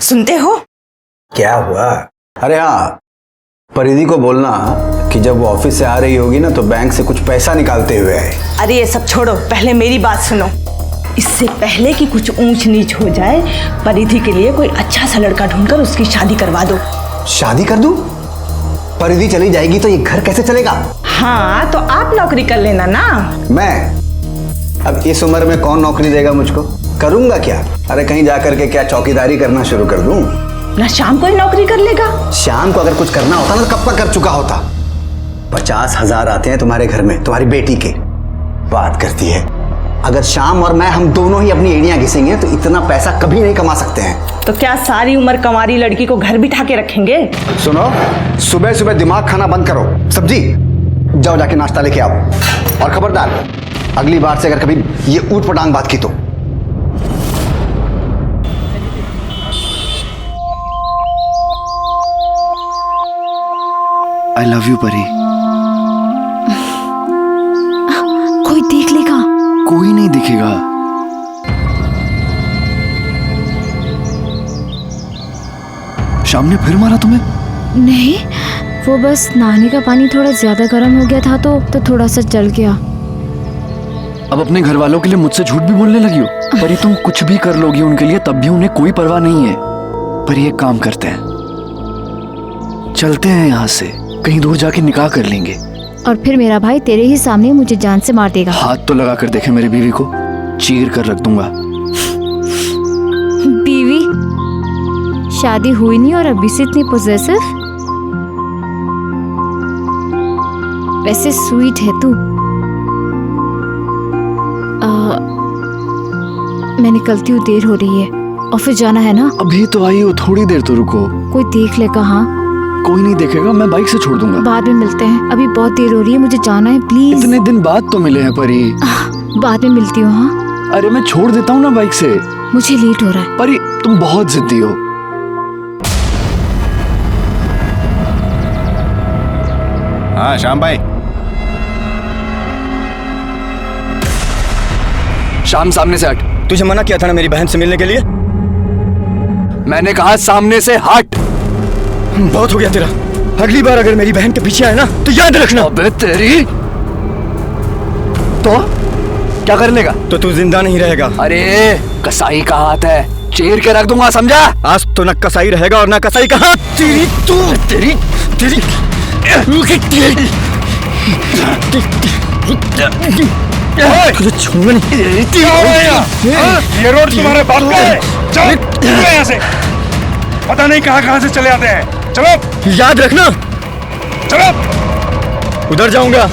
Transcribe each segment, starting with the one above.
सुनते हो? क्या हुआ? अरे हाँ, परिधि को बोलना कि जब वो ऑफिस से आ रही होगी ना तो बैंक से कुछ पैसा निकालते हुए आए। अरे ये सब छोड़ो, पहले मेरी बात सुनो। इससे पहले कि कुछ ऊंच नीच हो जाए, परिधि के लिए कोई अच्छा सा लड़का ढूंढकर उसकी शादी करवा दो। शादी कर दूं? परिधि चली जाएगी तो ये घर कैसे चलेगा? हाँ तो आप नौकरी कर लेना ना। मैं? अब इस उम्र में कौन नौकरी देगा मुझको? करूंगा क्या? अरे कहीं जाकर के क्या चौकीदारी करना शुरू कर दूं? ना शाम को ही नौकरी कर लेगा। शाम को अगर कुछ करना होता ना तो कब का कर चुका होता। 50,000 आते हैं तुम्हारे घर में तुम्हारी बेटी के। बात करती है। अगर शाम और मैं हम दोनों ही अपनी एड़ियां घिसेंगे तो इतना पैसा कभी नहीं कमा सकते हैं। तो क्या सारी उम्र कंवारी लड़की को घर बिठा के रखेंगे? सुनो, सुबह सुबह दिमाग खाना बंद करो। सब्जी जाओ जाके नाश्ता लेके आओ। और खबरदार, अगली बार से अगर कभी ये ऊट पटांग बात की तो। आई लव यू परी। कोई देख लेगा? कोई नहीं दिखेगा। शाम ने फिर मारा तुम्हें? नहीं, वो बस नहाने का पानी थोड़ा ज्यादा गर्म हो गया था तो थोड़ा सा जल गया। अब अपने घर वालों के लिए मुझसे झूठ भी बोलने लगी हो? पर ये तुम कुछ भी कर लोगी उनके लिए तब भी उन्हें कोई परवाह नहीं है। पर ये काम करते हैं, चलते हैं यहाँ से, कहीं दूर जाके निकाह कर लेंगे। और फिर मेरा भाई तेरे ही सामने मुझे जान से मार देगा। हाथ तो लगा कर देखे मेरी बीवी को, चीर कर रख दूंगा। बीवी? शादी हुई नहीं और अभी से इतनी पोजेसिव? वैसे स्वीट है तू। मैं निकलती हूँ, देर हो रही है। ऑफिस जाना है ना? अभी तो आई हो, थोड़ी देर तो रुको। कोई देख लेगा? हाँ कोई नहीं देखेगा, मैं बाइक से छोड़ दूंगा। बाद में मिलते हैं, अभी बहुत देर हो रही है, मुझे जाना है प्लीज। इतने दिन बाद तो मिले हैं परी। बाद में मिलती हूँ। हाँ अरे मैं छोड़ देता हूँ ना बाइक से। मुझे लेट हो रहा है। परी तुम बहुत जिद्दी हो। हाँ श्याम भाई। शाम सामने से हट। तुझे मना किया था ना मेरी बहन से मिलने के लिए। मैंने कहा सामने से हट। बहुत हो गया तेरा। अगली बार अगर मेरी बहन के पीछे आए ना तो याद रखना। अबे तेरी तो क्या कर लेगा? तो तू जिंदा नहीं रहेगा। अरे कसाई का हाथ है, चीर के रख दूंगा, समझा? आज तो न कसाई रहेगा और न कसाई का हाथ। तेरी तू तेरी तेरी तुझे छूंगा नहीं। ये रोड तुम्हारे बाप का है। चलो यहाँ से। पता नहीं कहाँ से चले आते हैं। चलो याद रखना। चलो। उधर जाऊंगा।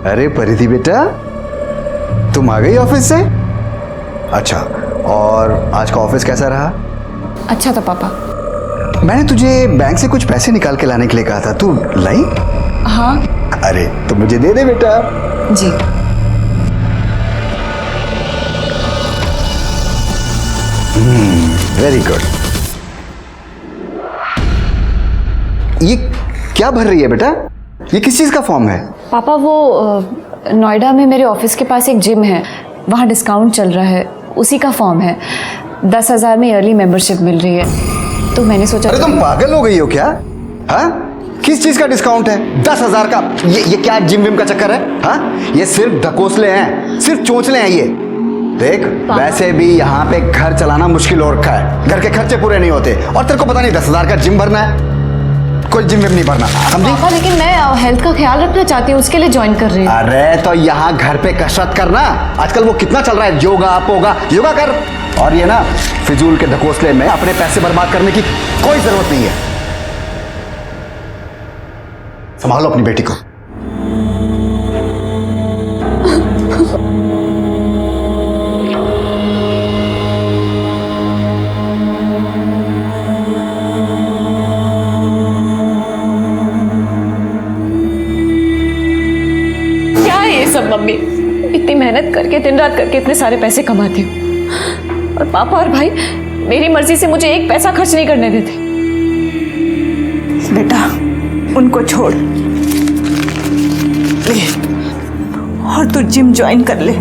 अरे परिधि बेटा, तुम आ गई ऑफिस से? अच्छा, और आज का ऑफिस कैसा रहा? अच्छा था पापा। मैंने तुझे बैंक से कुछ पैसे निकाल के लाने के लिए कहा था, तू लाई? हाँ। अरे तो मुझे दे दे बेटा। जी। Very good. ये क्या भर रही है बेटा? ये किस चीज का फॉर्म है? पापा वो नोएडा में मेरे ऑफिस के पास एक जिम है, वहाँ डिस्काउंट चल रहा है, उसी का फॉर्म है। 10,000 में ईयरली मेंबरशिप मिल रही है, तो मैंने सोचा। अरे तुम पागल हो गई हो क्या? हाँ, किस चीज का डिस्काउंट है? 10,000 का? ये क्या जिम विम का चक्कर है? हाँ, ये सिर्फ ढकोसले हैं, सिर्फ चोंचले हैं ये। देख, वैसे भी यहाँ पे घर चलाना मुश्किल हो रखा है, घर के खर्चे पूरे नहीं होते, और तेरे को पता नहीं 10,000 का जिम भरना है? कोई जिम विम नहीं भरना, समझी? पापा लेकिन मैं हेल्थ का ख्याल रखना चाहती हूँ, उसके लिए ज्वाइन कर रही हूँ। अरे तो यहाँ घर पे कसरत करना, आजकल वो कितना चल रहा है, योगा पोगा, योगा कर। और ये ना फिजूल के ढकोसले में अपने पैसे बर्बाद करने की कोई जरूरत नहीं है। संभालो अपनी बेटी को। क्या है ये सब मम्मी? इतनी मेहनत करके दिन रात करके इतने सारे पैसे कमाती हूँ, और पापा और भाई मेरी मर्जी से मुझे एक पैसा खर्च नहीं करने देते। बेटा उनको छोड़, और तू जिम ज्वाइन कर ले।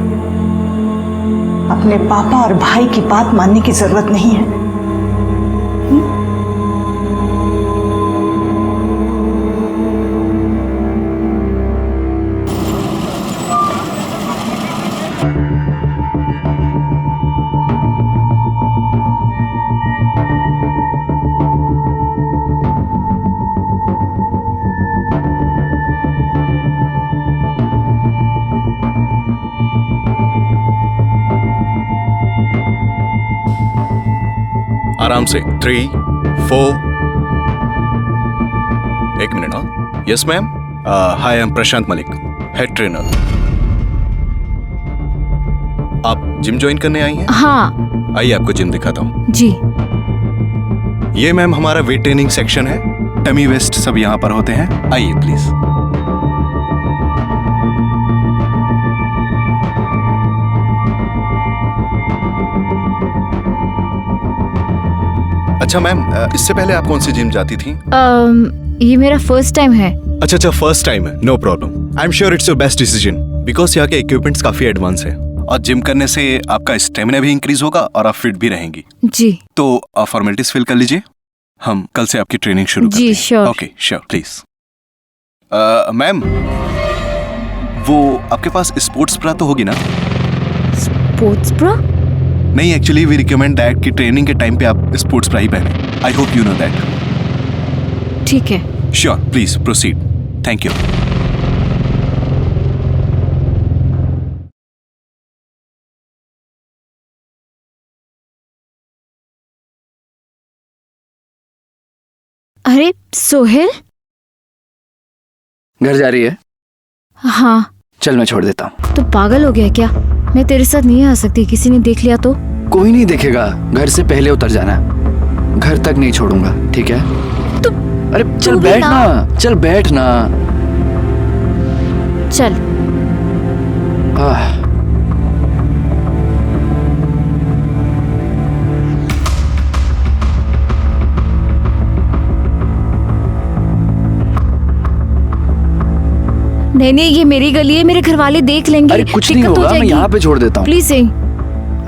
अपने पापा और भाई की बात मानने की जरूरत नहीं है। आराम से 3, 4 एक मिनट। हाँ yes ma'am. Hi I am Prashant Malik, head trainer. आप जिम ज्वाइन करने आई हैं? हाँ आइए आपको जिम दिखाता हूँ। जी। ये मैम हमारा वेट ट्रेनिंग सेक्शन है, डमी वेस्ट सब यहाँ पर होते हैं। आइए प्लीज। अच्छा मैम, इससे पहले आप कौन सी जिम जाती थी? ये मेरा फर्स्ट टाइम है। अच्छा फर्स्ट टाइम है, no problem. I am sure it's your best decision because यहाँ के इक्विपमेंट्स काफी एडवांस है और जिम करने से आपका स्टेमिना भी इंक्रीज होगा और आप फिट भी रहेंगी। जी। तो आप फॉर्मेलिटीज फिल कर लीजिए, हम कल से आपकी ट्रेनिंग शुरू करते हैं। जी sure. Okay sure please. Ma'am वो आपके पास स्पोर्ट्स ब्रा तो होगी ना? Sports bra? नहीं, एक्चुअली वी रिकमेंड दैट कि ट्रेनिंग के टाइम पे आप स्पोर्ट्स ब्रा ही पहने। I hope you know that. ठीक है। Sure please proceed. Thank you. अरे सोहेल। घर जा रही है? हाँ। चल मैं छोड़ देता हूँ। तो पागल हो गया क्या? मैं तेरे साथ नहीं आ सकती, किसी ने देख लिया तो? कोई नहीं देखेगा, घर से पहले उतर जाना। घर तक नहीं छोड़ूंगा, ठीक है? तो अरे चल बैठ ना, चल बैठ ना। चल। नहीं नहीं, ये मेरी गली है, मेरे घर वाले देख लेंगे। अरे कुछ नहीं होगा, मैं यहाँ पे छोड़ देता हूँ। प्लीज सही।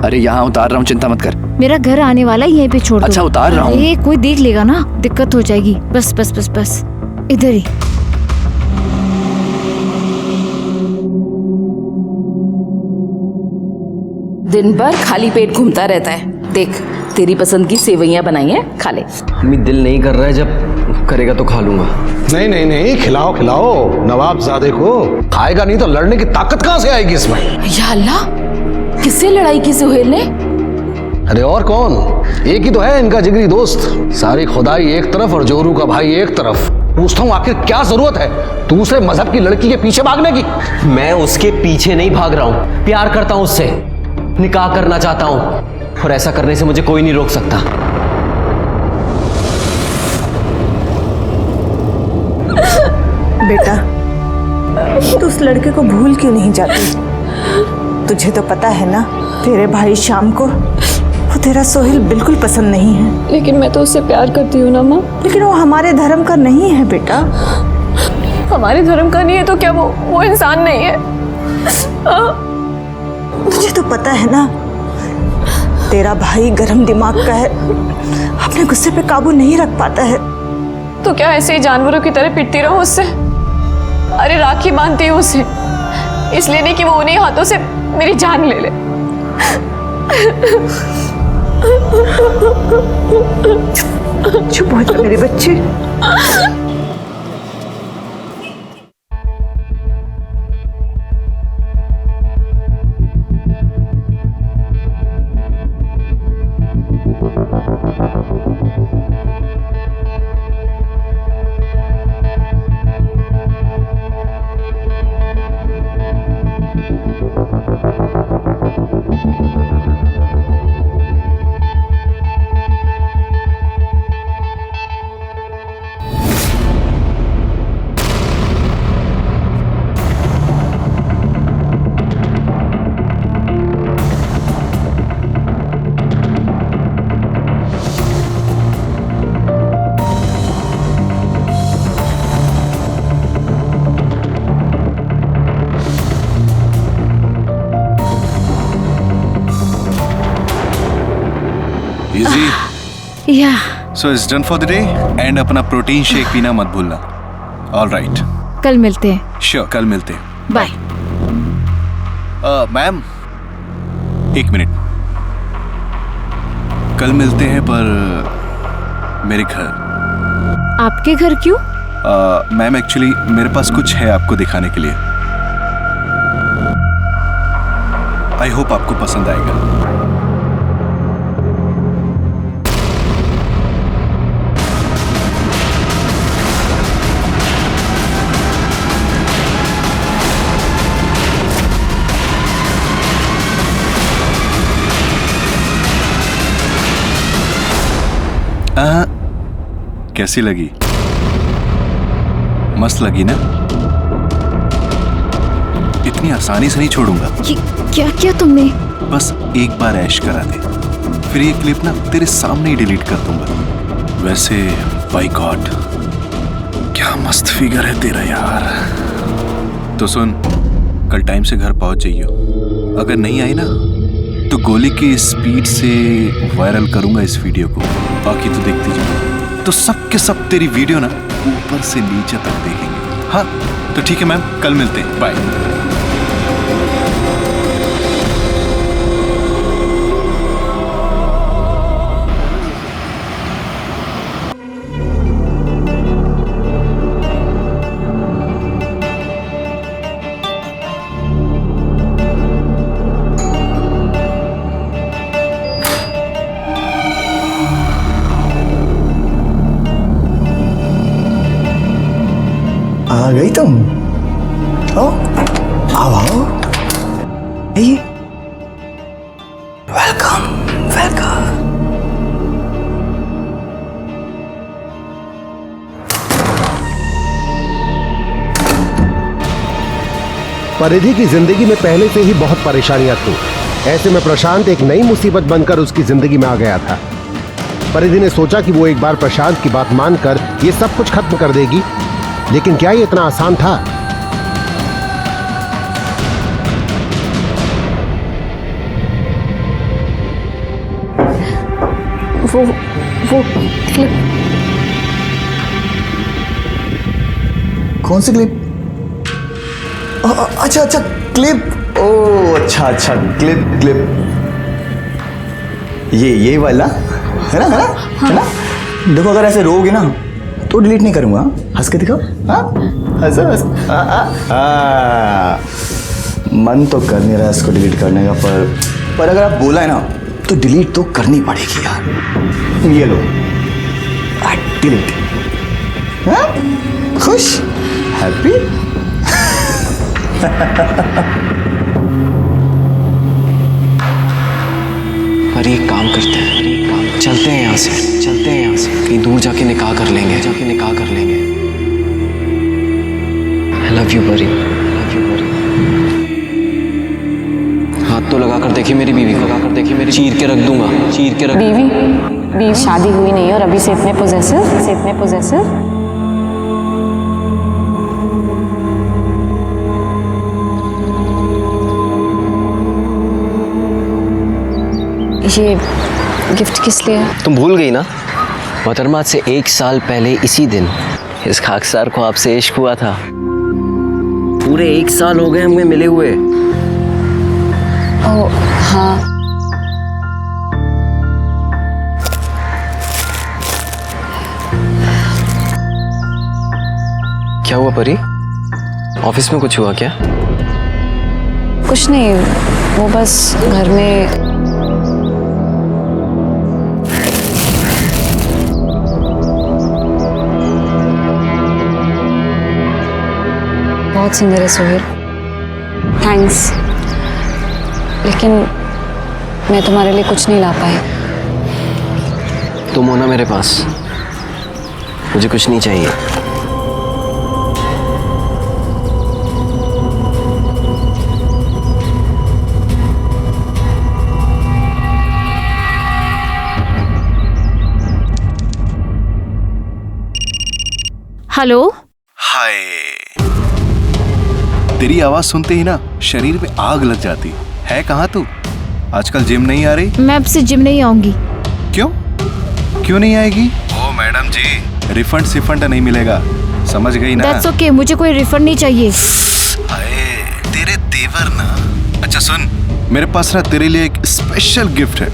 अरे यहाँ उतार रहा हूँ, चिंता मत कर। मेरा घर आने वाला है, यहीं पे छोड़ दो। अच्छा उतार रहा हूँ। ये कोई देख लेगा ना, दिक्कत हो जाएगी। बस बस बस बस इधर ही। दिन भर खाली पेट घूमता रहता है। देख तेरी पसंद की सेवइयां बनाई हैं, खा ले। मम्मी दिल नहीं कर रहा है, जब करेगा तो खा लूंगा। नहीं नहीं नहीं, खिलाओ खिलाओ नवाबजादे को। खाएगा नहीं तो लड़ने की ताकत कहां से आएगी इसमें? या अल्लाह, किससे लड़ाई की सुहेल ने? अरे और कौन, एक ही तो है इनका जिगरी दोस्त। सारी खुदाई एक तरफ और जोरू का भाई एक तरफ। पूछता हूँ आखिर क्या जरूरत है दूसरे मजहब की लड़की के पीछे भागने की? मैं उसके पीछे नहीं भाग रहा हूँ, प्यार करता हूँ उससे, निकाह करना चाहता हूँ और ऐसा करने से मुझे कोई नहीं रोक सकता। बेटा, तू उस लड़के को भूल क्यों नहीं जाती? तुझे तो पता है ना, तेरे भाई श्याम को वो तेरा सोहेल बिल्कुल पसंद नहीं है। लेकिन मैं तो उससे प्यार करती हूँ ना माँ। लेकिन वो हमारे धर्म का नहीं है बेटा। हमारे धर्म का नहीं है तो क्या वो इंसान नहीं है? तुझे तो पता है ना, तेरा भाई गरम दिमाग का है, अपने गुस्से पे काबू नहीं रख पाता है। तो क्या ऐसे ही जानवरों की तरह पिटती रहो उससे? अरे राखी बांधती हूँ उसे, इसलिए नहीं कि वो उन्हीं हाथों से मेरी जान ले ले। चुप हो जा मेरे बच्चे। इजी। या so it's done for the day and अपना प्रोटीन शेक पीना मत भूलना। ऑल राइट, कल मिलते हैं। श्योर, कल मिलते हैं। बाय। मैम एक मिनट, कल मिलते हैं पर मेरे घर। आपके घर क्यों? मैम एक्चुअली मेरे पास कुछ है आपको दिखाने के लिए। आई होप आपको पसंद आएगा। कैसी लगी? मस्त लगी ना? इतनी आसानी से नहीं छोड़ूंगा। ये क्या किया तुमने? बस एक बार ऐश करा दे, फिर ये क्लिप ना तेरे सामने ही डिलीट कर दूंगा। वैसे बाय गॉड क्या मस्त फिगर है तेरा यार। तो सुन, कल टाइम से घर पहुंच जाइयो। अगर नहीं आई ना तो गोली की स्पीड से वायरल करूंगा इस वीडियो को। बाकी तो देखती जाओ। तो सब के सब तेरी वीडियो ना ऊपर से नीचे तक देखेंगे। हाँ तो ठीक है मैम, कल मिलते हैं। बाय। आ गई तुम? आओ आओ आओ। Welcome welcome. परिधि की जिंदगी में पहले से ही बहुत परेशानियां थी। ऐसे में प्रशांत एक नई मुसीबत बनकर उसकी जिंदगी में आ गया था। परिधि ने सोचा कि वो एक बार प्रशांत की बात मानकर ये सब कुछ खत्म कर देगी, लेकिन क्या ये इतना आसान था? वो क्लिप। कौन सी क्लिप? अच्छा अच्छा क्लिप। ओ अच्छा अच्छा क्लिप क्लिप। ये वाला है ना, है ना? है ना? देखो अगर ऐसे रोओगे ना तो डिलीट नहीं करूंगा। हंस के दिखाओ। हाँ हंस हंस। मन तो कर नहीं रहा इसको डिलीट करने का, पर अगर आप बोला है ना तो डिलीट तो करनी पड़ेगी यार। ये लो डिलीट। हाँ खुश, हैप्पी। पर एक काम करते हैं, चलते हैं यहाँ से, चलते हैं यहाँ से, कहीं दूर जाके निकाह कर लेंगे, I love you परी, हाथ तो लगा कर देखिए मेरी बीवी को, चीर के रख दूंगा, बीवी शादी हुई नहीं और अभी से इतने पोजेसिव। ये गिफ्ट किस लिए है? तुम भूल गई ना, मोहतरमा से 1 साल पहले इसी दिन इस खाकसार को आपसे इश्क हुआ था। पूरे 1 साल हो गए हमें मिले हुए। ओह हाँ। क्या हुआ परी? ऑफिस में कुछ हुआ क्या? कुछ नहीं, वो बस घर में बहुत सुंदर है सोहेल, थैंक्स, लेकिन मैं तुम्हारे लिए कुछ नहीं ला पाई। तुम हो ना मेरे पास, मुझे कुछ नहीं चाहिए। हेलो। हाय। तेरी आवाज सुनते ही ना शरीर में आग लग जाती है। कहाँ तू? आजकल जिम नहीं आ रही? मैं अब से जिम नहीं आऊंगी। क्यों? क्यों नहीं आएगी? ओ मैडम जी, रिफंड सिफंड नहीं मिलेगा, समझ गई ना? दैट्स ओके, मुझे कोई रिफंड नहीं चाहिए। अरे तेरे तेवर ना। अच्छा सुन, मेरे पास ना तेरे लिए एक स्पेशल गिफ्ट है।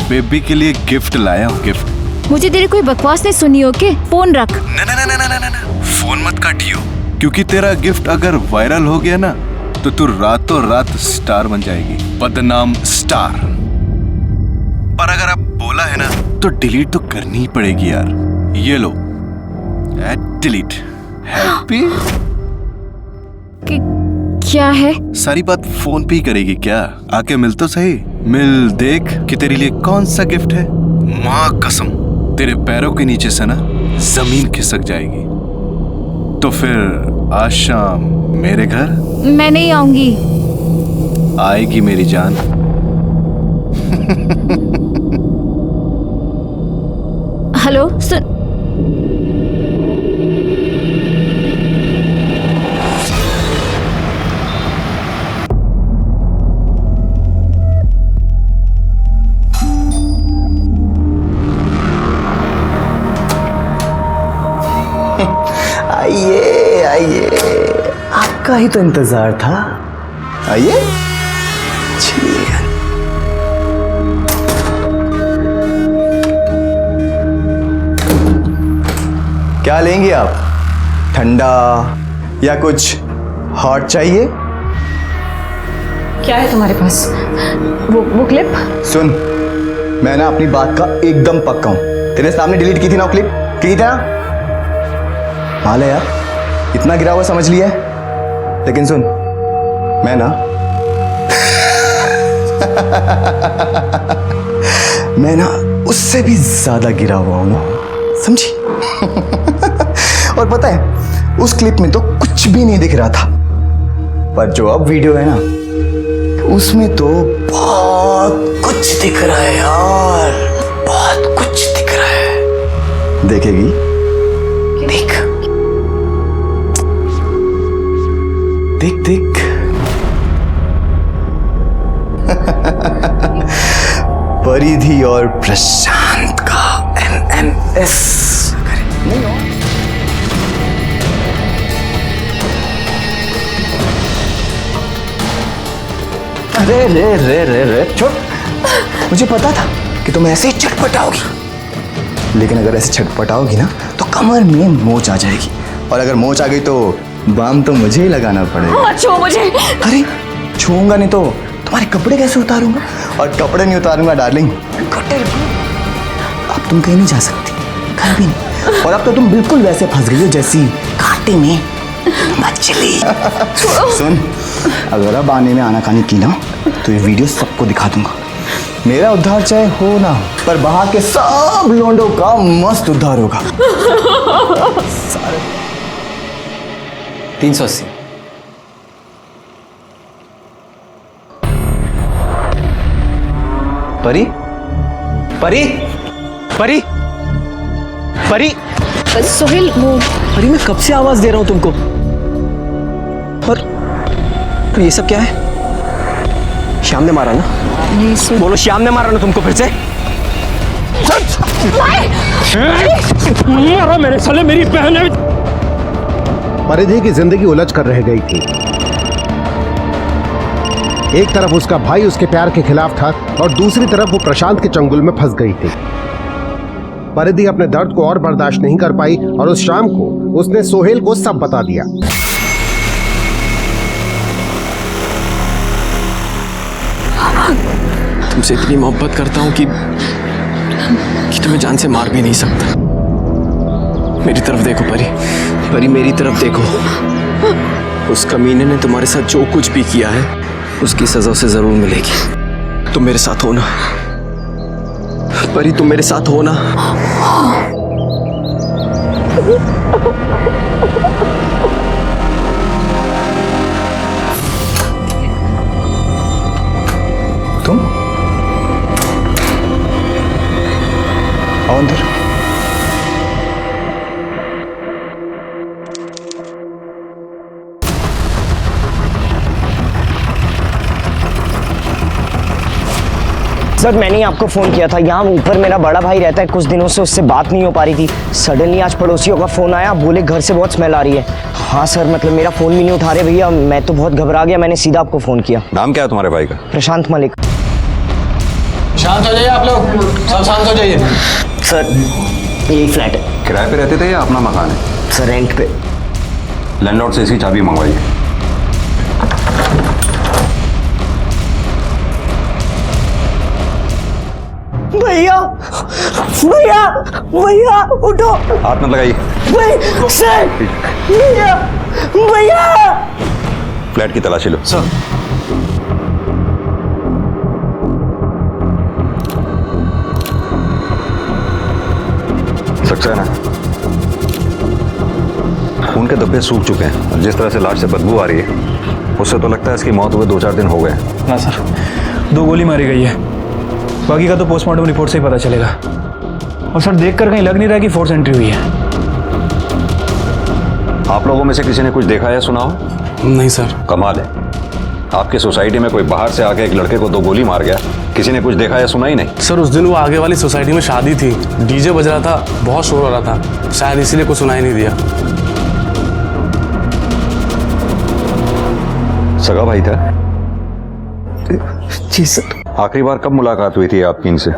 बेबी के लिए गिफ्ट लाया हूँ, गिफ्ट। मुझे तेरी कोई बकवास नहीं सुनी, ओके? फोन रख। ना ना ना ना ना ना ना, फोन मत काटियो, क्योंकि तेरा गिफ्ट अगर वायरल हो गया ना तो तू रातों रात स्टार बन जाएगी, बदनाम स्टार। पर अगर आप बोला है ना तो डिलीट तो करनी ही पड़ेगी यार। ये लो, डिलीट। हैप्पी? क्या है? सारी बात फोन पे ही करेगी क्या? आके मिल तो सही, मिल, देख कि तेरे लिए कौन सा गिफ्ट है। माँ कसम, तेरे पैरों के नीचे से ना जमीन खिसक जाएगी। तो फिर आज शाम मेरे घर? मैं नहीं आऊंगी। आएगी मेरी जान। हेलो, सुन। आइए आइए, आपका ही तो इंतजार था। आइए, चलिए। क्या लेंगे आप? ठंडा या कुछ हॉट चाहिए? क्या है तुम्हारे पास? वो क्लिप? सुन, मैं ना अपनी बात का एकदम पक्का हूं। तेरे सामने डिलीट की थी ना वो क्लिप, की थी ना? हाल है यार, इतना गिरा हुआ समझ लिया है। लेकिन सुन, मैं ना मैं ना उससे भी ज्यादा गिरा हुआ हूं, समझी? और पता है, उस क्लिप में तो कुछ भी नहीं दिख रहा था, पर जो अब वीडियो है ना, उसमें तो बहुत कुछ दिख रहा है यार, बहुत कुछ दिख रहा है। देखेगी? देख देख देख। परिधि और प्रशांत का MMS। नहीं हो? अरे रे रे रे रे छोड़, मुझे पता था कि तुम ऐसे ही छटपटाओगी। लेकिन अगर ऐसे छटपटाओगी ना तो कमर में मोच आ जाएगी, और अगर मोच आ गई तो बाम तो मुझे ही लगाना पड़ेगा। छो मुझे। अरे छूंगा नहीं तो तुम्हारे कपड़े कैसे उतारूंगा? और कपड़े नहीं उतारूंगा डार्लिंग, अब तुम कहीं नहीं जा सकती, कहीं भी नहीं। और अब तो तुम बिल्कुल वैसे फंस गई हो जैसी कांटे में मछली। सुन, अगर अब आने में आनाकानी की ना तो ये वीडियो सबको दिखा दूंगा। मेरा उद्धार चाहे हो ना हो, पर बाहर के सब लोंडों का मस्त उद्धार होगा। 380। परी परी परी परी सोहेल, वो परी, मैं कब से आवाज दे रहा हूं तुमको। और तो ये सब क्या है? श्याम ने मारा ना? नहीं, बोलो, श्याम ने मारा ना तुमको फिर से? मारा मेरे साले, मेरी बहन है। परिधि की जिंदगी उलझ कर रह गई थी। एक तरफ उसका भाई उसके प्यार के खिलाफ था और दूसरी तरफ वो प्रशांत के चंगुल में फंस गई थी। परिधि अपने दर्द को और बर्दाश्त नहीं कर पाई और उस शाम को उसने सोहेल को सब बता दिया। तुमसे इतनी मोहब्बत करता हूं कि तुम्हें जान से मार भी नहीं सकता। मेरी तरफ देखो परी, परी मेरी तरफ देखो। उस कमीने ने तुम्हारे साथ जो कुछ भी किया है उसकी सजा उसे जरूर मिलेगी। तुम मेरे साथ हो ना परी, तुम मेरे साथ हो ना? तुम आओ अंदर। सर मैंने ही आपको फ़ोन किया था। यहाँ ऊपर मेरा बड़ा भाई रहता है, कुछ दिनों से उससे बात नहीं हो पा रही थी। सडनली आज पड़ोसियों का फ़ोन आया, बोले घर से बहुत स्मेल आ रही है। हाँ सर, मतलब मेरा फ़ोन भी नहीं उठा रहे भैया, मैं तो बहुत घबरा गया, मैंने सीधा आपको फ़ोन किया। नाम क्या है तुम्हारे भाई का? प्रशांत मलिक। शांत हो जाइए आप लोग, सब शांत हो जाइए। सर यही फ्लैट है। किराए पे रहते थे या अपना मकान है? सर रेंट पे। लैंडलॉर्ड से इसकी चाबी मंगवाइए। भैया भैया भैया उठो। हाथ मत लगाइए। सर भैया भैया। फ्लैट की तलाशी लो। सर सक्सेना, खून के धब्बे सूख चुके हैं और जिस तरह से लाश से बदबू आ रही है उससे तो लगता है इसकी मौत हुए 2-4 दिन हो गए। ना सर, 2 गोली मारी गई है, बाकी का तो पोस्टमार्टम रिपोर्ट से ही पता चलेगा। और सर देखकर कहीं लग नहीं रहा कि फोर्स एंट्री हुई है। आप लोगों में से किसी ने कुछ देखा या सुना हो? नहीं सर। कमाल है, आपकी सोसाइटी में कोई बाहर से आके एक लड़के को 2 गोली मार गया, किसी ने कुछ देखा या सुना ही नहीं? सर उस दिन वो आगे वाली सोसाइटी में शादी थी, डीजे बज रहा था, बहुत शोर हो रहा था, शायद इसीलिए कुछ सुनाई नहीं दिया। सगा भाई था? जी सर। आखिरी बार कब मुलाकात हुई थी आपकी इनसे,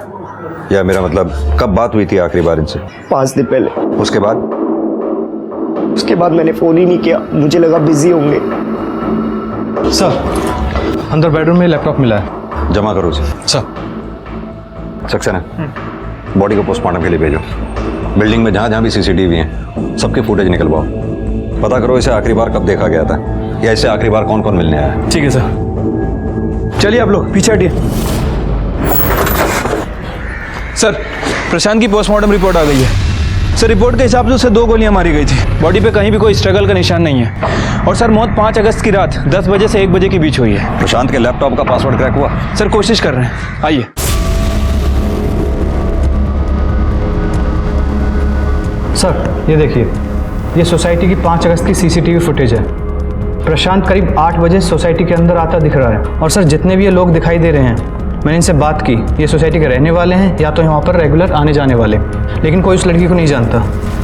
या मेरा मतलब कब बात हुई थी आखिरी बार इनसे? 5 दिन पहले। उसके बाद? उसके बाद मैंने फ़ोन ही नहीं किया, मुझे लगा बिजी होंगे। सर अंदर बेडरूम में लैपटॉप मिला है। जमा करो उसे। सर सक्सेना, बॉडी को पोस्टमार्टम के लिए भेजो। बिल्डिंग में जहाँ जहाँ भी सीसीटीवी हैं सबके फुटेज निकलवाओ। पता करो इसे आखिरी बार कब देखा गया था, या इसे आखिरी बार कौन कौन मिलने आया। ठीक है सर, चलिए आप लोग पीछे हटिए। सर प्रशांत की पोस्टमार्टम रिपोर्ट आ गई है। सर रिपोर्ट के हिसाब से उसे 2 गोलियां मारी गई थी, बॉडी पे कहीं भी कोई स्ट्रगल का निशान नहीं है। और सर मौत 5 अगस्त की रात 10 बजे से 1 बजे के बीच हुई है। प्रशांत के लैपटॉप का पासवर्ड क्रैक हुआ? सर कोशिश कर रहे हैं, आइए। सर ये देखिए, ये सोसाइटी की 5 अगस्त की सीसीटीवी फुटेज है। प्रशांत करीब 8 बजे सोसाइटी के अंदर आता दिख रहा है। और सर जितने भी ये लोग दिखाई दे रहे हैं, मैंने इनसे बात की, ये सोसाइटी के रहने वाले हैं या तो यहाँ पर रेगुलर आने जाने वाले, लेकिन कोई उस लड़की को नहीं जानता।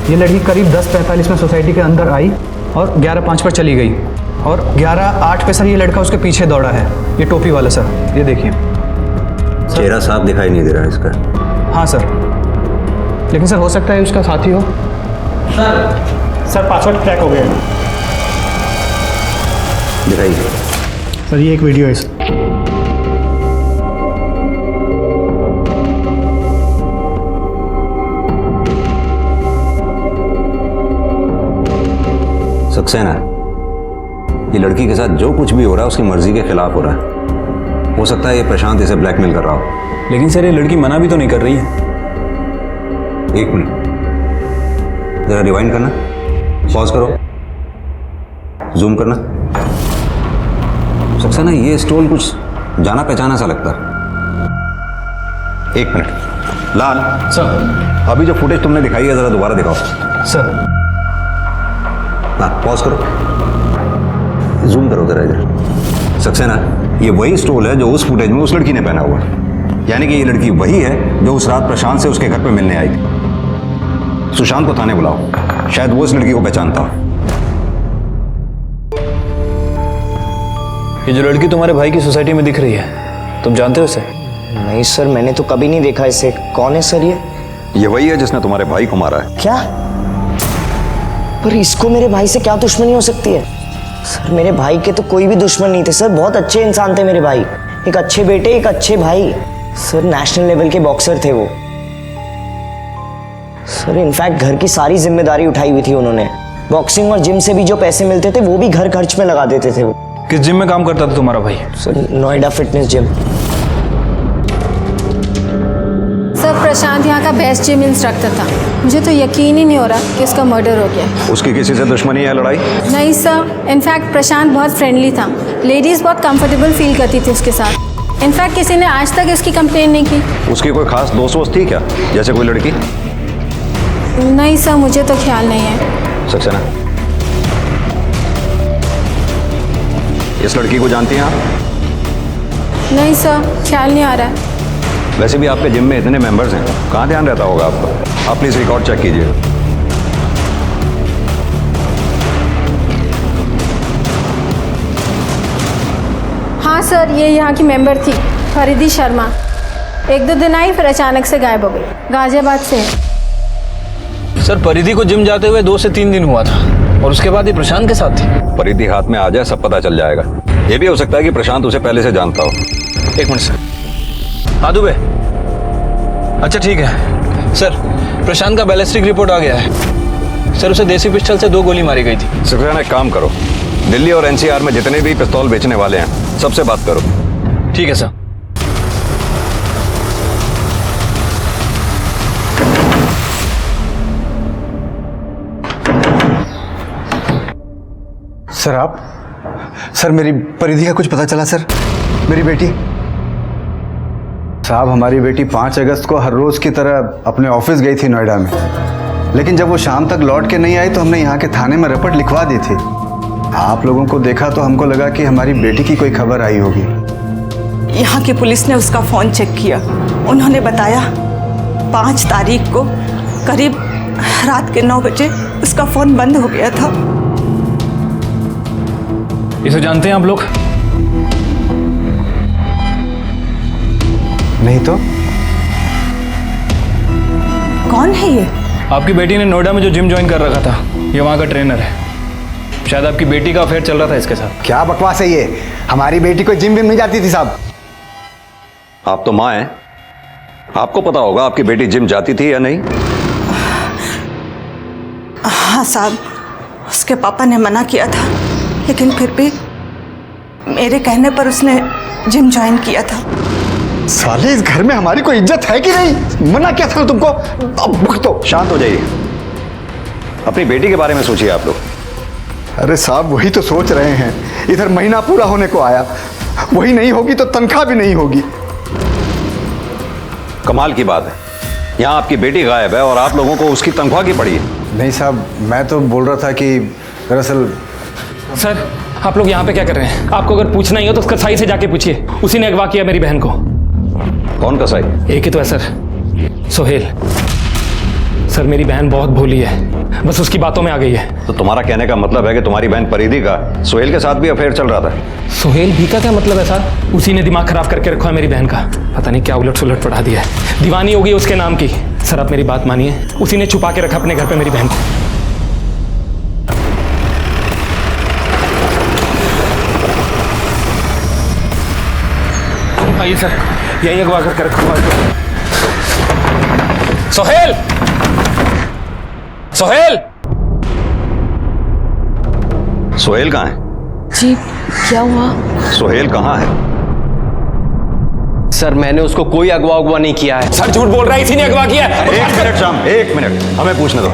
ये लड़की करीब 10:45 में सोसाइटी के अंदर आई और 11:05 पर चली गई, और 11:08 पे सर ये लड़का उसके पीछे दौड़ा है, ये टोपी वाला सर, ये देखिए। चेहरा साफ दिखाई नहीं दे रहा है इसका। हाँ सर, लेकिन सर हो सकता है उसका साथी हो। सर पासवर्ड क्रैक हो गया है। दिखाइए। सर ये एक वीडियो है सर। सक्सेना, ये लड़की के साथ जो कुछ भी हो रहा है उसकी मर्जी के खिलाफ हो रहा है। हो सकता है ये प्रशांत इसे ब्लैकमेल कर रहा हो। लेकिन सर ये लड़की मना भी तो नहीं कर रही है। 1 मिनट, जरा रिवाइंड करना, पॉज करो, जूम करना। सक्सेना, ये स्टोन कुछ जाना पहचाना सा लगता है। 1 मिनट। लाल सर, अभी जो फुटेज तुमने दिखाई है जरा दोबारा दिखाओ। सर हाँ, पॉज करो, जूम करो जरा इधर। सक्सेना, ये वही स्टोल है जो उस फुटेज में उस लड़की ने पहना हुआ है, यानी कि ये लड़की वही है जो उस रात प्रशांत से उसके घर पे मिलने आई थी। सुशांत को थाने बुलाओ, शायद वो इस लड़की को पहचानता हो। ये जो लड़की तुम्हारे भाई की सोसाइटी में दिख रही है, तुम जानते हो इसे? नहीं सर, मैंने तो कभी नहीं देखा इसे। कौन है सर ये? ये वही है जिसने तुम्हारे भाई को मारा है। क्या? पर इसको मेरे भाई से क्या दुश्मनी हो सकती है? सर मेरे भाई के तो कोई भी दुश्मन नहीं थे सर, बहुत अच्छे इंसान थे मेरे भाई, एक अच्छे बेटे एक अच्छे भाई। सर नेशनल लेवल के बॉक्सर थे वो। सर इनफैक्ट घर की सारी जिम्मेदारी उठाई हुई थी उन्होंने। बॉक्सिंग और जिम से भी जो पैसे मिलते थे वो भी घर खर्च में लगा देते थे वो। किस जिम में काम करता था तुम्हारा भाई? Sir Noida fitness gym. Sir Prashant यहाँ का बेस्ट जिम इंस्ट्रक्टर था। मुझे तो यकीन ही नहीं हो रहा कि उसका मर्डर हो गया। उसकी किसी से दुश्मनी है, लड़ाई? नहीं सर, इनफैक्ट प्रशांत बहुत फ्रेंडली था, लेडीज़ बहुत कंफर्टेबल फील करती थी उसके साथ। इनफैक्ट किसी ने आज तक इसकी कंप्लेन नहीं की। उसकी कोई खास दोस्त वोस्त थी क्या, जैसे कोई लड़की? नहीं सर, मुझे तो ख्याल नहीं है। सक्सेना, इस लड़की को जानती हैं आप? नहीं सर, ख्याल नहीं आ रहा है। वैसे भी आपके जिम में इतने मेंबर्स हैं, कहाँ ध्यान रहता होगा आपका? आप प्लीज रिकॉर्ड चेक कीजिए। हाँ सर, ये यहाँ की मेंबर थी फरीदी शर्मा। 1-2 दिन आई, फिर अचानक से गायब हो गई। गाजियाबाद से है। सर परिधि को जिम जाते हुए 2 से 3 दिन हुआ था और उसके बाद ये प्रशांत के साथ थी। परिधि हाथ में आ जाए सब पता चल जाएगा। ये भी हो सकता है कि प्रशांत उसे पहले से जानता हो। 1 मिनट सर। हाँ दुबे, अच्छा ठीक है सर। प्रशांत का बैलिस्टिक रिपोर्ट आ गया है सर। उसे देसी पिस्टल से 2 गोली मारी गई थी। सक्सेना, एक काम करो, दिल्ली और एनसीआर में जितने भी पिस्तौल बेचने वाले हैं सबसे बात करो। ठीक है सर। सर आप, सर मेरी परिधि का कुछ पता चला सर? मेरी बेटी साहब, हमारी बेटी 5 अगस्त को हर रोज की तरह अपने ऑफिस गई थी नोएडा में, लेकिन जब वो शाम तक लौट के नहीं आई तो हमने यहाँ के थाने में रिपोर्ट लिखवा दी थी। आप लोगों को देखा तो हमको लगा कि हमारी बेटी की कोई खबर आई होगी। यहाँ की पुलिस ने उसका फोन चेक किया। उन्होंने बताया 5 तारीख को करीब रात के 9 बजे उसका फोन बंद हो गया था। इसे जानते हैं आप लोग? नहीं तो कौन है ये? आपकी बेटी ने नोएडा में जो जिम ज्वाइन कर रखा था, ये वहाँ का ट्रेनर है। शायद आपकी बेटी का अफेयर चल रहा था इसके साथ। क्या बकवास है ये? हमारी बेटी को जिम नहीं जाती थी साहब। आप तो माँ हैं, आपको पता होगा आपकी बेटी जिम जाती थी या नहीं? हाँ साहब, उसके पापा ने मना किया था, लेकिन फिर भी मेरे कहने पर उसने जिम ज्वाइन किया था। साले, इस घर में हमारी कोई इज्जत है कि नहीं? मना क्या था तुमको? अब भुगतो। शांत हो जाइए, अपनी बेटी के बारे में सोचिए आप लोग। अरे साहब, वही तो सोच रहे हैं। इधर महीना पूरा होने को आया, वही नहीं होगी तो तनख्वाह भी नहीं होगी। कमाल की बात है, यहाँ आपकी बेटी गायब है और आप लोगों को उसकी तनख्वाह की पड़ी है। नहीं साहब, मैं तो बोल रहा था कि दरअसल। सर आप लोग यहाँ पे क्या कर रहे हैं? आपको अगर पूछना ही हो तो उस कसाई से जाके पूछिए, उसी ने अगवा किया मेरी बहन को। कौन कसाई? एक ही तो है सर, सोहेल। सर मेरी बहन बहुत भोली है, बस उसकी बातों में आ गई है। तो तुम्हारा कहने का मतलब है कि तुम्हारी बहन परिधि का सोहेल के साथ भी अफेयर चल रहा था? सोहेल भी का क्या मतलब है सर? उसी ने दिमाग खराब करके रखा है मेरी बहन का। पता नहीं क्या उलट सुलट पढ़ा दिया है, दीवानी हो गई उसके नाम की। सर आप मेरी बात मानिए, उसी ने छुपा के रखा अपने घर पे मेरी बहन को। आइए सर, यही अगवा करके रखा। सोहेल, सोहेल, सोहेल कहाँ है? जी क्या हुआ? सोहेल कहाँ है? सर मैंने उसको कोई अगवा उगवा नहीं किया है। सर झूठ बोल रहा है, इसी ने अगवा किया है। 1 मिनट श्याम, 1 मिनट, हमें पूछने दो।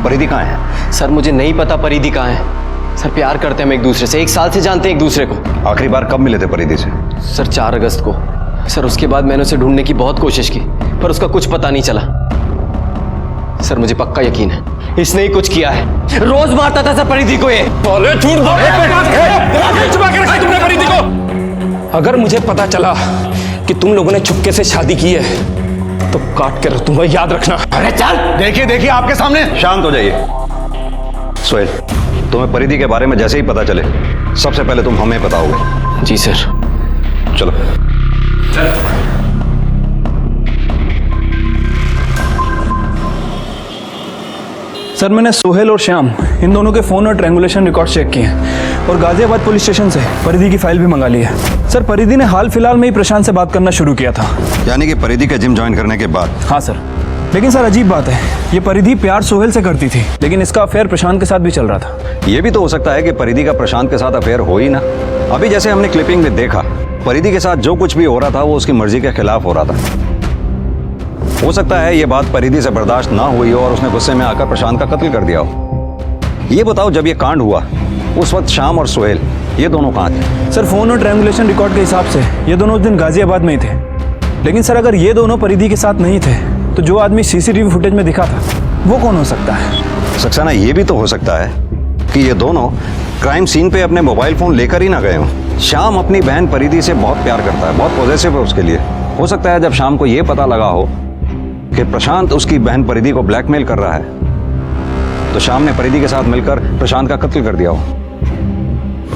परिधि कहाँ है? सर मुझे नहीं पता परिधि कहाँ है। सर प्यार करते हैं हम एक दूसरे से, 1 साल से जानते हैं एक दूसरे को। आखिरी बार कब मिले थे परिधि से? सर 4 अगस्त को। सर उसके बाद मैंने उसे ढूंढने की बहुत कोशिश की, पर उसका कुछ पता नहीं चला। सर मुझे पक्का यकीन है इसने ही कुछ किया है। रोज मारता था सर परिधि को ये। झूठ बोल छुपा के रखा है तुमने परिधि को। अगर मुझे पता चला कि तुम लोगों ने चुपके से शादी की है तो काट के रख दूंगा, याद रखना। अरे चल, देखिए देखिए आपके सामने। शांत हो जाइए। सोहेल, तुम्हें परिधि के बारे में जैसे ही पता चले सबसे पहले तुम हमें बताओगे। जी सर। चलो सर मैंने सोहेल और श्याम इन दोनों के फोन और ट्रैंगुलेशन रिकॉर्ड चेक किए हैं और गाजियाबाद पुलिस स्टेशन से परिधि की फाइल भी मंगा ली है। सर परिधि ने हाल फिलहाल में ही प्रशांत से बात करना शुरू किया था। यानी कि परिधि का जिम ज्वाइन करने के बाद? हाँ सर, लेकिन सर अजीब बात है, ये परिधि प्यार सोहेल से करती थी, लेकिन इसका अफेयर प्रशांत के साथ भी चल रहा था। ये भी तो हो सकता है कि परिधि का प्रशांत के साथ अफेयर हो ही ना। अभी जैसे हमने क्लिपिंग में देखा, परिधि के साथ जो कुछ भी हो रहा था वो उसकी मर्जी के खिलाफ हो रहा था। हो सकता है ये बात परिधि से बर्दाश्त ना हुई हो और उसने गुस्से में आकर प्रशांत का कत्ल कर दिया हो। ये बताओ, जब ये कांड हुआ उस वक्त श्याम और सोहेल ये दोनों कहाँ थे? सर फोन और ट्रैंगुलेशन रिकॉर्ड के हिसाब से ये दोनों उस दिन गाजियाबाद में ही थे, लेकिन सर अगर ये दोनों परिधि के साथ नहीं थे तो जो आदमी सीसीटीवी फुटेज में दिखा था वो कौन हो सकता है? सक्सेना, ये भी तो हो सकता है कि ये दोनों क्राइम सीन पे अपने मोबाइल फोन लेकर ही ना गए हों। श्याम अपनी बहन परिधि से बहुत प्यार करता है, बहुत पॉजेसिव है उसके लिए। हो सकता है जब शाम को ये पता लगा हो कि प्रशांत उसकी बहन परिधि को ब्लैकमेल कर रहा है तो शाम ने परिधि के साथ मिलकर प्रशांत का कत्ल कर दिया हो।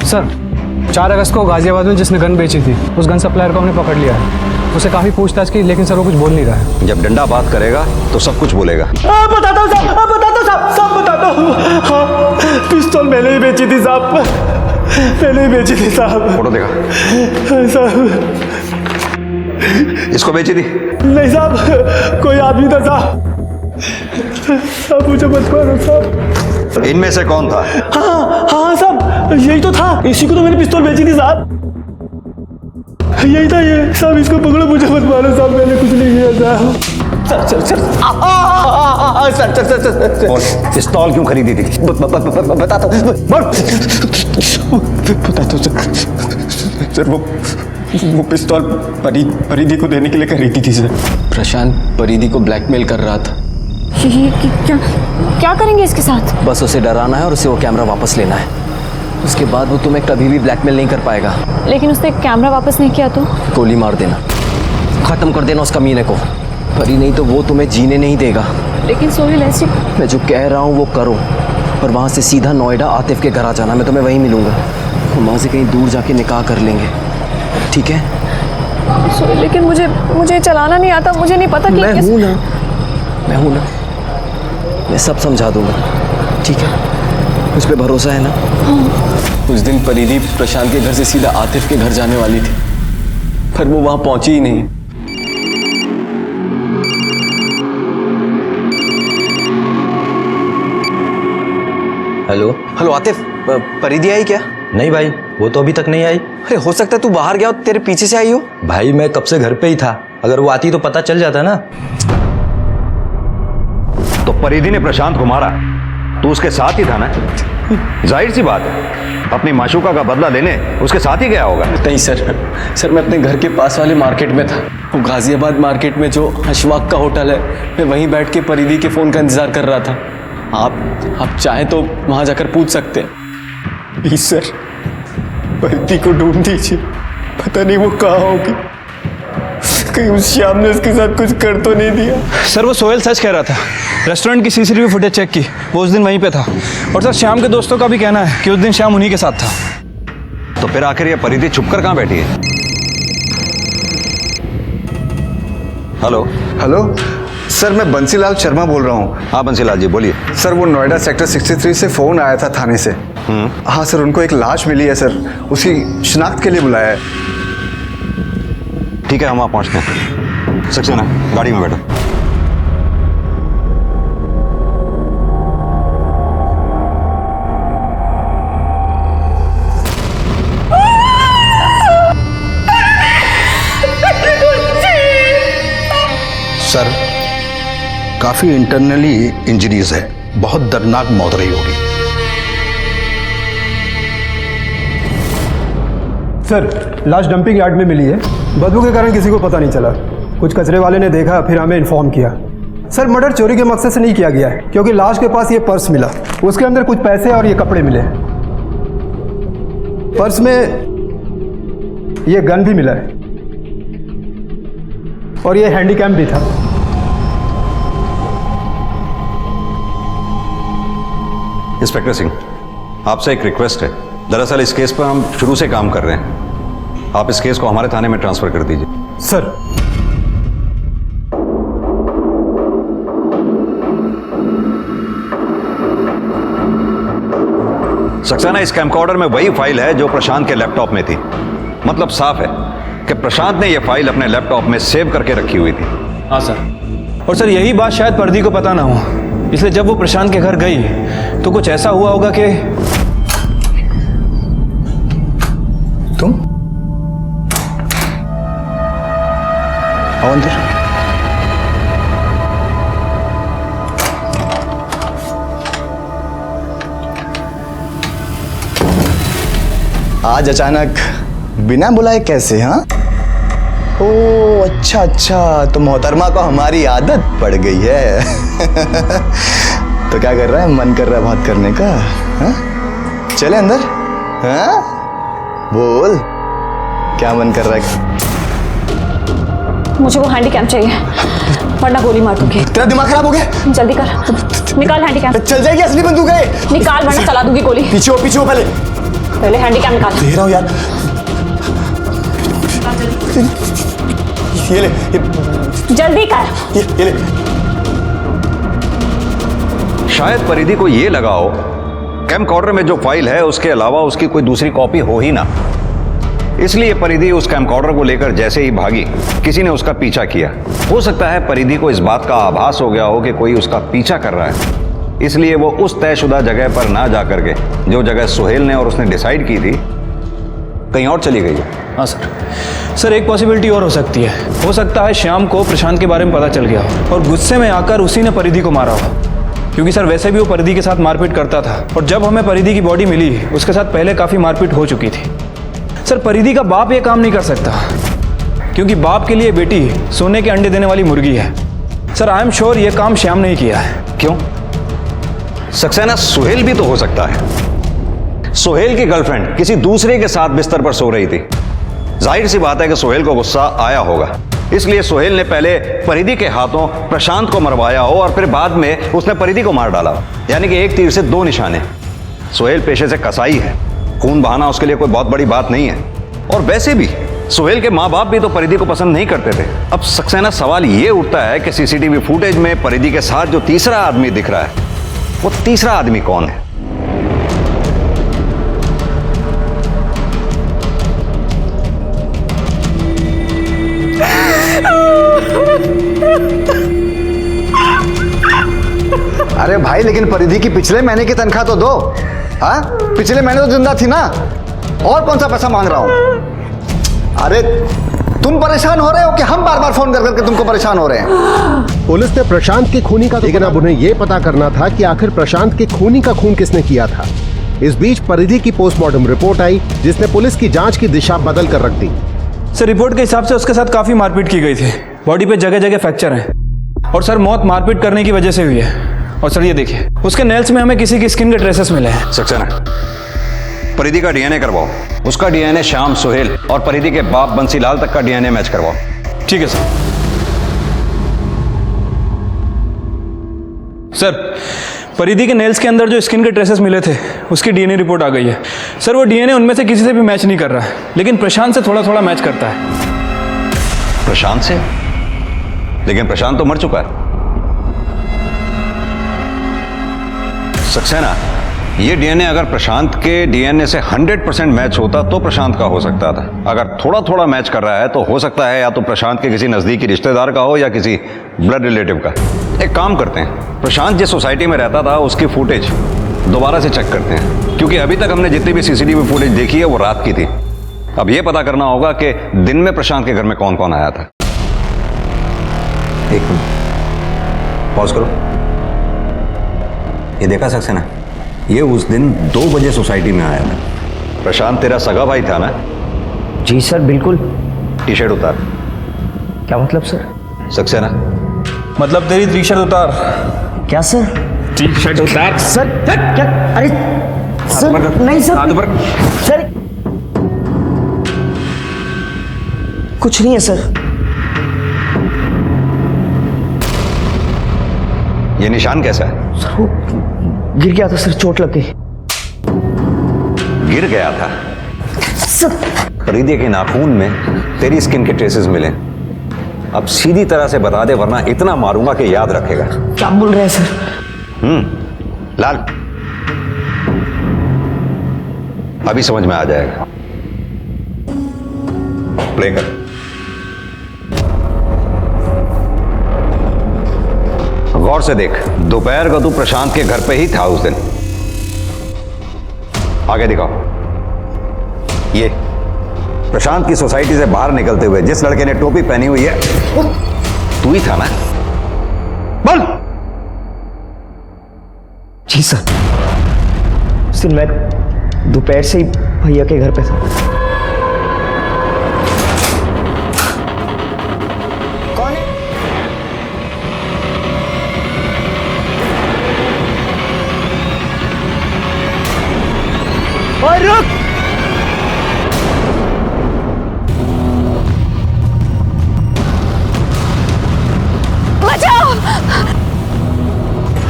सर 4 अगस्त को गाजियाबाद में जिसने गन बेची थी उस गन सप्लायर को हमने पकड़ लिया है। उसे काफ़ी पूछताछ की लेकिन सर वो कुछ बोल नहीं रहा है। जब डंडा बात करेगा तो सब कुछ बोलेगा। बताता हूँ साहब, बताता हूँ साहब, सब बताता हूँ। हाँ, पिस्तौल मैंने ही बेची थी साहब, मैंने ही बेची थी साहब। फोटो देखा साहब? इसको बेची थी? नहीं साहब, कोई आदमी था साहब। साहब मुझे मत मारो साहब। इनमें से कौन था? हाँ हाँ साहब, यही तो था, इसी को तो मैंने पिस्तौल बेची थी साहब। यही था ये साहब, इसको पकड़ो, मुझे मत मारो साहब, मैंने कुछ नहीं किया साहब। पिस्तौल क्यों खरीदी थी? बताता हूँ सर, वो पिस्तौल परिधि को देने के लिए खरीदी थी सर। प्रशांत परिधि को ब्लैकमेल कर रहा था। क्या करेंगे इसके साथ? बस उसे डराना है और उसे वो कैमरा वापस लेना है। उसके बाद वो तुम्हें कभी भी ब्लैकमेल नहीं कर पाएगा। लेकिन उसने कैमरा वापस नहीं किया तो? गोली मार देना, खत्म कर देना उस कमीने को। परी नहीं तो वो तुम्हें जीने नहीं देगा। लेकिन सोहेल ऐसी, मैं जो कह रहा हूँ वो करो और वहाँ से सीधा नोएडा आतिफ के घर आ जाना। मैं तुम्हें वहीं मिलूंगा। हम वहाँ से कहीं दूर जाके निकाह कर लेंगे, ठीक है? सोहेल लेकिन मुझे चलाना नहीं आता, मुझे नहीं पता कि मैं हूँ ना, मैं सब समझा दूंगा, ठीक है? मुझ पे भरोसा है ना? हाँ। उस दिन परिधि प्रशांत के घर से सीधा आतिफ के घर जाने वाली थी, पर वो वहां पहुंची ही नहीं। हेलो आतिफ, परिधि आई क्या? नहीं भाई, वो तो अभी तक नहीं आई। अरे हो सकता है तू बाहर गया हो, तेरे पीछे से आई हो। भाई मैं कब से घर पे ही था, अगर वो आती तो पता चल जाता ना। तो परिधि ने प्रशांत को मारा तो उसके साथ ही था ना? जाहिर सी बात है, अपनी माशूका का बदला लेने उसके साथ ही गया होगा। नहीं सर मैं अपने घर के पास वाले मार्केट में था। वो गाजियाबाद मार्केट में जो अशवाक का होटल है, मैं वहीं बैठ के परिधि के फ़ोन का इंतज़ार कर रहा था। आप चाहें तो वहाँ जाकर पूछ सकते हैं। प्लीज सर, परिधि को ढूंढ दीजिए, पता नहीं वो कहाँ होगी, कहीं उस श्याम ने उसके साथ कुछ कर तो नहीं दिया। सर वो सोहेल सच कह रहा था, रेस्टोरेंट की सीसीटीवी फुटेज चेक की, वो उस दिन वहीं पे था। और सर श्याम के दोस्तों का भी कहना है कि उस दिन श्याम उन्हीं के साथ था। तो फिर आखिर ये परिधि छुपकर कहाँ बैठी है? हेलो सर, मैं बंसीलाल शर्मा बोल रहा हूँ। हाँ बंसीलाल जी बोलिए। सर वो नोएडा सेक्टर 63 से फ़ोन आया था थाने से। हाँ सर, उनको एक लाश मिली है सर, उसकी शिनाख्त के लिए बुलाया है। ठीक है, हम वहाँ पहुँचते हैं। सक्सेना गाड़ी में बैठो। सर काफी इंटरनली इंजरीज है, बहुत दर्दनाक मौत रही होगी। सर लाश डंपिंग यार्ड में मिली है, बदबू के कारण किसी को पता नहीं चला। कुछ कचरे वाले ने देखा, फिर हमें इन्फॉर्म किया। सर मर्डर चोरी के मकसद से नहीं किया गया है, क्योंकि लाश के पास ये पर्स मिला, उसके अंदर कुछ पैसे और ये कपड़े मिले। पर्स में ये गन भी मिला है और ये हैंडीकैम भी था। इंस्पेक्टर सिंह, आपसे एक रिक्वेस्ट है। दरअसल इस केस पर हम शुरू से काम कर रहे हैं, आप इस केस को हमारे थाने में ट्रांसफर कर दीजिए। सर सक्सेना, इस कैमकॉर्डर में वही फाइल है जो प्रशांत के लैपटॉप में थी। मतलब साफ है कि प्रशांत ने यह फाइल अपने लैपटॉप में सेव करके रखी हुई थी। हाँ सर, और सर यही बात शायद परिधि को पता ना हो, इसलिए जब वो प्रशांत के घर गई तो कुछ ऐसा हुआ होगा कि तुम आओ अंदर। आज अचानक बिना बुलाए कैसे? हाँ, ओ अच्छा, तो मोहतरमा को हमारी आदत पड़ गई है। तो क्या कर रहा है, मन कर रहा है बात करने का? हाँ? चले अंदर। हाँ बोल, क्या मन कर रहा है? मुझे वो हैंडीकैम चाहिए वरना गोली मार दूंगी। तेरा दिमाग खराब हो गया? जल्दी कर, निकाल हैंडीकैम। चल जाएगी असली बंदूक है। निकाल वरना चला दूंगी गोली। पीछे हो पहले हैंडीकैम निकाल। दे रहा हूँ यार। ये ले जल्दी कर। ये ले। शायद परिधि को ये लगा हो कैमकॉर्डर में जो फाइल है उसके अलावा उसकी कोई दूसरी कॉपी हो ही ना, इसलिए परिधि उस कैमकॉर्डर को लेकर जैसे ही भागी किसी ने उसका पीछा किया। हो सकता है परिधि को इस बात का आभास हो गया हो कि कोई उसका पीछा कर रहा है, इसलिए वो उस तयशुदा जगह पर ना जाकर के जो जगह सुहेल ने और उसने डिसाइड की थी कहीं और चली गई है। हाँ सर, एक पॉसिबिलिटी और हो सकती है। हो सकता है श्याम को प्रशांत के बारे में पता चल गया हो और गुस्से में आकर उसी ने परिधि को मारा हो, क्योंकि सर वैसे भी वो परिधि के साथ मारपीट करता था और जब हमें परिधि की बॉडी मिली उसके साथ पहले काफ़ी मारपीट हो चुकी थी। सर परिधि का बाप ये काम नहीं कर सकता, क्योंकि बाप के लिए बेटी सोने के अंडे देने वाली मुर्गी है। सर आई एम श्योर ये काम श्याम ने ही किया है। क्यों? सक्सेना सुहेल भी तो हो सकता है। सुहेल की गर्लफ्रेंड किसी दूसरे के साथ बिस्तर पर सो रही थी। जाहिर सी बात है कि सुहेल को गुस्सा आया होगा, इसलिए सुहेल ने पहले परिधि के हाथों प्रशांत को मरवाया हो और फिर बाद में उसने परिधि को मार डाला। यानी कि एक तीर से दो निशाने। सुहेल पेशे से कसाई है, खून बहाना उसके लिए कोई बहुत बड़ी बात नहीं है। और वैसे भी सुहेल के माँ बाप भी तो परिधि को पसंद नहीं करते थे। अब सक्सेना सवाल ये उठता है कि सीसीटीवी फुटेज में परिधि के साथ जो तीसरा आदमी दिख रहा है वो तीसरा आदमी कौन है? अरे भाई, लेकिन परिधि की पिछले महीने की तनख्वाह तो दो। हाँ, पिछले महीने तो जिंदा थी ना, और कौन सा पैसा मांग रहा हूं? अरे तुम परेशान हो रहे हो कि हम बार बार फोन कर करके तुमको परेशान हो रहे हैं? पुलिस ने प्रशांत के खूनी का, लेकिन अब उन्हें यह पता करना था कि आखिर प्रशांत के खूनी का खून किसने किया था। इस बीच परिधि की पोस्टमार्टम रिपोर्ट आई, जिसने पुलिस की जांच की दिशा बदल कर रख दी। सर रिपोर्ट के हिसाब से उसके साथ काफी मारपीट की गई थी, बॉडी पे जगह जगह फ्रैक्चर है और सर मौत मारपीट करने की वजह से हुई है। और सर ये देखिए, उसके नेल्स में हमें किसी की स्किन के ट्रेसेस मिले हैं। सक्सेना, परिधि का डीएनए करवाओ। उसका डीएनए श्याम, सुहेल और परिधि के बाप बंसीलाल तक का डीएनए मैच करवाओ। ठीक है सर। सर परिधि के नेल्स के अंदर जो स्किन के ट्रेसेस मिले थे उसकी डीएनए रिपोर्ट आ गई है। सर वो डीएनए उनमें से किसी से भी मैच नहीं कर रहा है, लेकिन प्रशांत से थोड़ा थोड़ा मैच करता है। प्रशांत से? लेकिन प्रशांत तो मर चुका है। सक्सेना, ये डीएनए अगर प्रशांत के डीएनए से 100% मैच होता तो प्रशांत का हो सकता था। अगर थोड़ा थोड़ा मैच कर रहा है तो हो सकता है या तो प्रशांत के किसी नजदीकी रिश्तेदार का हो या किसी ब्लड रिलेटिव का। एक काम करते हैं, प्रशांत जिस सोसाइटी में रहता था उसकी फुटेज दोबारा से चेक करते हैं, क्योंकि अभी तक हमने जितनी भी सीसीटीवी फुटेज देखी है वो रात की थी। अब ये पता करना होगा कि दिन में प्रशांत के घर में कौन कौन आया था। एक मिनट पॉज करो। ये देखा सक्सेना, ये उस दिन 2 बजे सोसाइटी में आया था। प्रशांत तेरा सगा भाई था ना? जी सर, बिल्कुल। टी शर्ट उतार। क्या मतलब सर? सक्सेना, मतलब तेरी टी शर्ट उतार। क्या सर? टी शर्ट उतार। सर क्या? अरे सर नहीं सर, सर कुछ नहीं है सर। ये निशान कैसा है? सर वो गिर गया था सर, चोट लग गई। गिर गया था? सर परिधि के नाखून में तेरी स्किन के ट्रेसेस मिले। अब सीधी तरह से बता दे, वरना इतना मारूंगा कि याद रखेगा। क्या बोल रहे हैं सर? लाल, अभी समझ में आ जाएगा। प्ले कर। गौर से देख, दोपहर को तू प्रशांत के घर पे ही था उस दिन। आगे दिखाओ। ये प्रशांत की सोसाइटी से बाहर निकलते हुए जिस लड़के ने टोपी पहनी हुई है तू ही था ना? बोल। जी सर, उस दिन मैं दोपहर से ही भैया के घर पे था। कौन है? ओए रुक!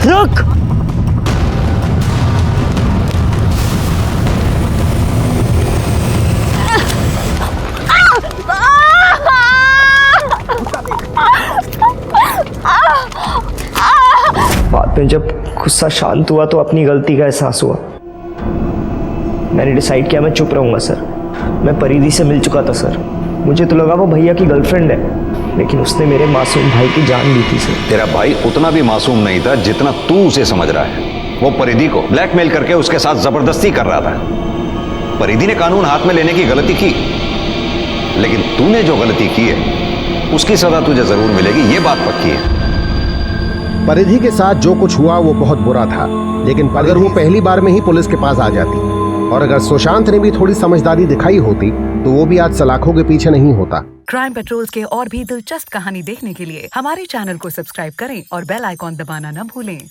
रुक। बाद में जब गुस्सा शांत हुआ तो अपनी गलती का एहसास हुआ। मैंने डिसाइड किया मैं चुप रहूंगा सर। मैं परिधि से मिल चुका था सर। मुझे तो लगा वो भैया की गर्लफ्रेंड है, लेकिन उसने मेरे मासूम भाई की जान ली थी सर। तेरा भाई उतना भी मासूम नहीं था जितना तू उसे समझ रहा है। वो परिधि को ब्लैकमेल करके उसके साथ जबरदस्ती कर रहा था। परिधि ने कानून हाथ में लेने की गलती की, लेकिन तूने जो गलती की है उसकी सजा तुझे जरूर मिलेगी, ये बात पक्की है। परिधि के साथ जो कुछ हुआ वो बहुत बुरा था, लेकिन अगर वो पहली बार में ही पुलिस के पास आ जाती और अगर सुशांत ने भी थोड़ी समझदारी दिखाई होती तो वो भी आज सलाखों के पीछे नहीं होता। क्राइम पेट्रोल्स के और भी दिलचस्प कहानी देखने के लिए हमारे चैनल को सब्सक्राइब करें और बेल आइकॉन दबाना न भूलें।